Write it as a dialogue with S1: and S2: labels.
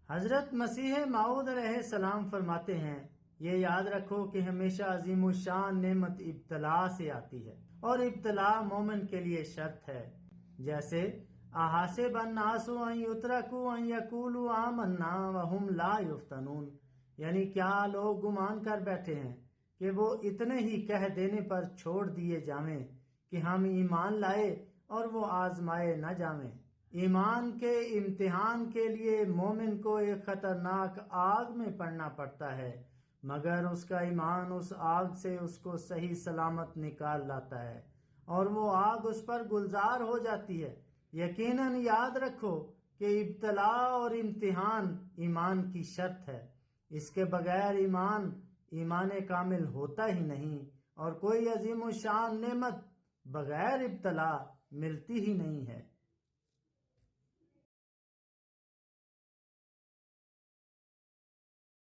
S1: حضرت مسیح موعود علیہ السلام فرماتے ہیں، یہ یاد رکھو کہ ہمیشہ عظیم الشان نعمت ابتلا سے آتی ہے، اور ابتلا مومن کے لیے شرط ہے۔ جیسے احاسب الناس ان یترکوا ان یقولوا آمنا وہم لا یفتنون، یعنی کیا لوگ گمان کر بیٹھے ہیں کہ وہ اتنے ہی کہہ دینے پر چھوڑ دیے جاویں کہ ہم ایمان لائے اور وہ آزمائے نہ جاویں۔ ایمان کے امتحان کے لیے مومن کو ایک خطرناک آگ میں پڑنا پڑتا ہے، مگر اس کا ایمان اس آگ سے اس کو صحیح سلامت نکال لاتا ہے، اور وہ آگ اس پر گلزار ہو جاتی ہے۔ یقیناً یاد رکھو کہ ابتلا اور امتحان ایمان کی شرط ہے، اس کے بغیر ایمان کامل ہوتا ہی نہیں، اور کوئی عظیم الشان نعمت بغیر ابتلا ملتی ہی نہیں ہے۔